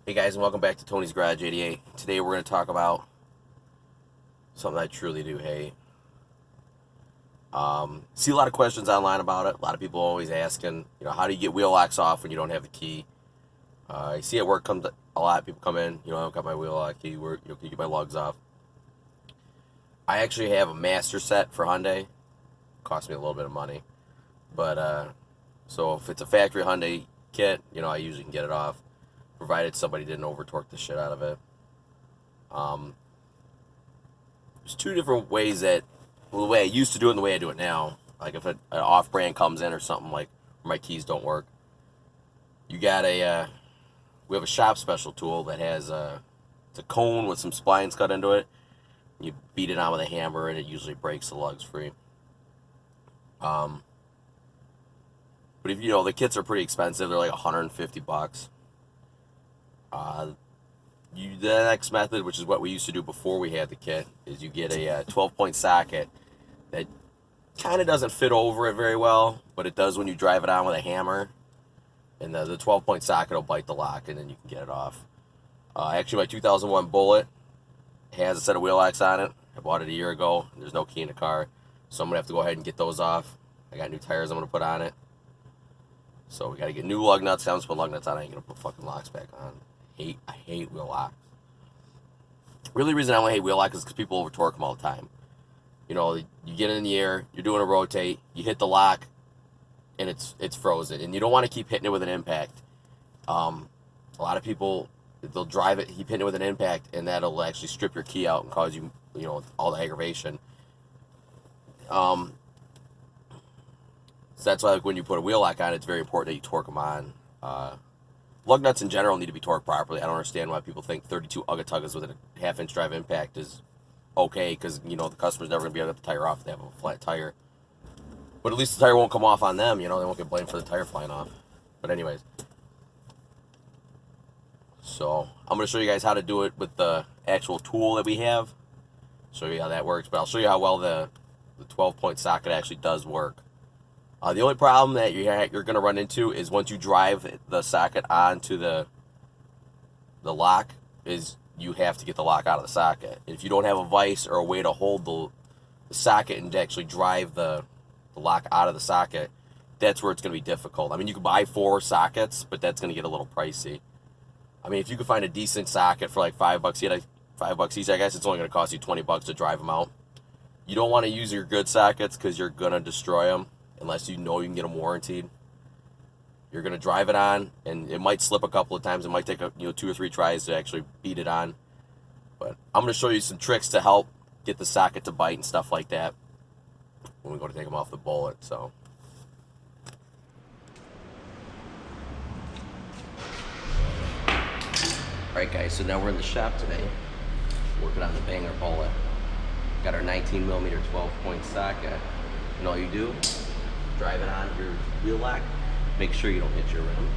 Hey guys, and welcome back to Tony's Garage 88. Today we're going to talk about something I truly do hate. See a lot of questions online about it. A lot of people always asking, how do you get wheel locks off when you don't have the key? I see at work comes a lot. People come in, I've got my wheel lock key. Can you get my lugs off? I actually have a master set for Hyundai. Cost me a little bit of money, but so if it's a factory Hyundai kit, I usually can get it off, provided somebody didn't over torque the shit out of it. There's two different ways the way I used to do it and the way I do it now. Like if an off-brand comes in or something, like where my keys don't work, we have a shop special tool that has it's a cone with some splines cut into it. You beat it on with a hammer and it usually breaks the lugs free. But if the kits are pretty expensive, they're like $150. The next method, which is what we used to do before we had the kit, is you get a 12-point socket that kind of doesn't fit over it very well, but it does when you drive it on with a hammer. And the 12-point socket will bite the lock, and then you can get it off. Actually, my 2001 Bullitt has a set of wheel locks on it. I bought it a year ago. There's no key in the car, so I'm going to have to go ahead and get those off. I got new tires I'm going to put on it. So we got to get new lug nuts. I'm just putting lug nuts on. I ain't going to put fucking locks back on. I hate wheel locks. Really, the reason I only hate wheel locks is because people over torque them all the time. You get in the air, you're doing a rotate, you hit the lock, and it's frozen, and you don't want to keep hitting it with an impact. A lot of people, they'll drive it, keep hitting it with an impact, and that'll actually strip your key out and cause you, all the aggravation. So that's why, like, when you put a wheel lock on, it's very important that you torque them on. Lug nuts in general need to be torqued properly. I don't understand why people think 32 Ugga-Tuggas with a half-inch drive impact is okay, because, the customer's never going to be able to get the tire off if they have a flat tire. But at least the tire won't come off on them, they won't get blamed for the tire flying off. But anyways. So, I'm going to show you guys how to do it with the actual tool that we have. Show you how that works, but I'll show you how well the 12-point socket actually does work. The only problem that you're going to run into is once you drive the socket onto the lock, is you have to get the lock out of the socket. If you don't have a vise or a way to hold the socket and to actually drive the lock out of the socket, that's where it's going to be difficult. I mean, you can buy 4 sockets, but that's going to get a little pricey. I mean, if you can find a decent socket for like $5 each, I guess it's only going to cost you $20 to drive them out. You don't want to use your good sockets because you're going to destroy them. Unless you know you can get them warranted. You're going to drive it on, and it might slip a couple of times. It might take 2 or 3 tries to actually beat it on. But I'm going to show you some tricks to help get the socket to bite and stuff like that when we go to take them off the Bullitt. So, alright guys, so now we're in the shop today, working on the banger Bullitt. Got our 19mm 12-point socket, and all you do, drive it on your wheel lock. Make sure you don't hit your rim.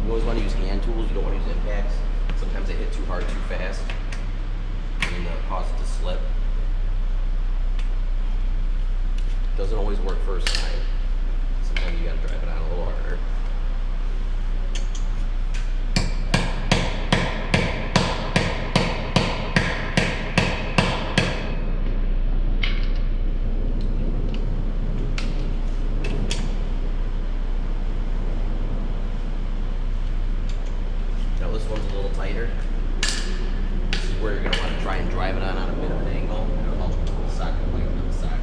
You always want to use hand tools. You don't want to use impacts. Sometimes they hit too hard, too fast, and cause it to slip. Doesn't always work first time. Sometimes you got to drive it on a little harder. This one's a little tighter. This is where you're going to want to try and drive it on a bit of an angle. It'll help the socket weight on the socket.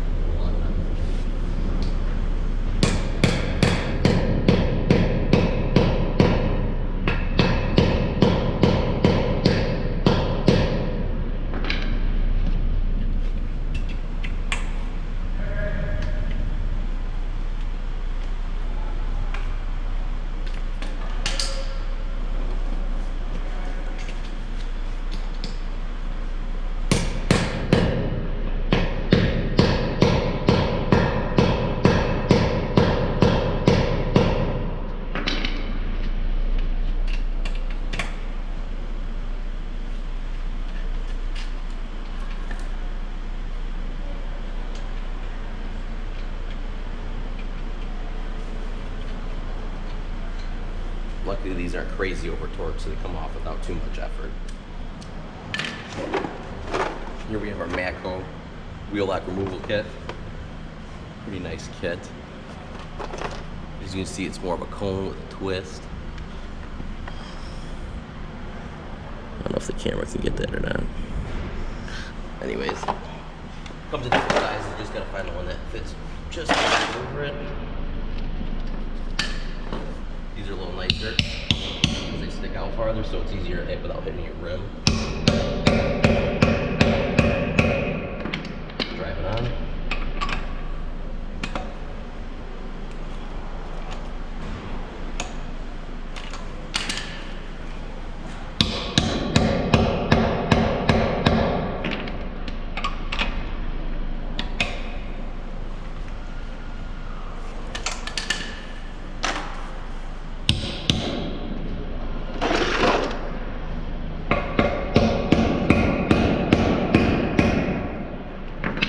Luckily these aren't crazy over torqued, so they come off without too much effort. Here we have our Matco wheel lock removal kit. Pretty nice kit. As you can see, it's more of a cone with a twist. I don't know if the camera can get that or not. Anyways, comes in different sizes. You just gotta find the one that fits just over it. These are a little nicer because they stick out farther, so it's easier to hit without hitting your rim. Drive it on.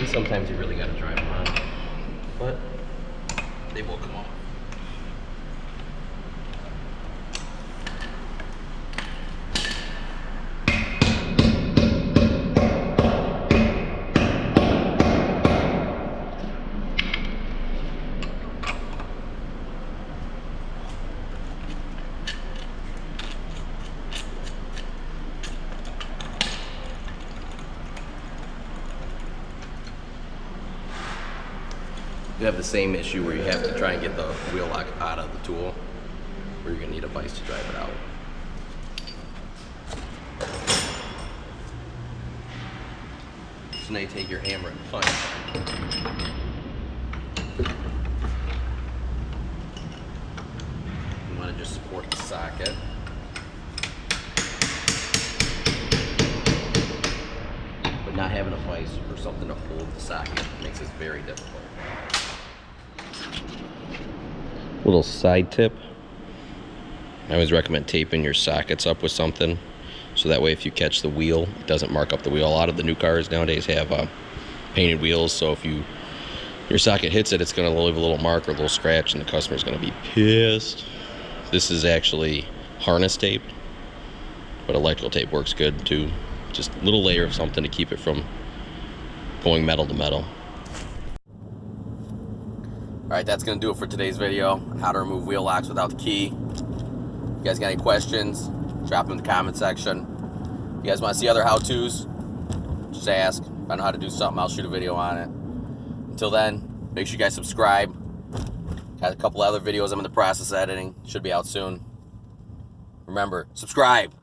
Sometimes you really got to drive them on, but they will come off. You have the same issue where you have to try and get the wheel lock out of the tool, where you're going to need a vise to drive it out. So now you take your hammer and punch. You want to just support the socket. But not having a vise or something to hold the socket makes this very difficult. Little side tip, I always recommend taping your sockets up with something, so that way if you catch the wheel, it doesn't mark up the wheel. A lot of the new cars nowadays have painted wheels, so if your socket hits it, it's going to leave a little mark or a little scratch, and the customer's going to be pissed. This is actually harness tape, but electrical tape works good too. Just a little layer of something to keep it from going metal to metal. Alright, that's going to do it for today's video on how to remove wheel locks without the key. If you guys got any questions, drop them in the comment section. If you guys want to see other how-tos, just ask. If I know how to do something, I'll shoot a video on it. Until then, make sure you guys subscribe. Got a couple other videos I'm in the process of editing. Should be out soon. Remember, subscribe!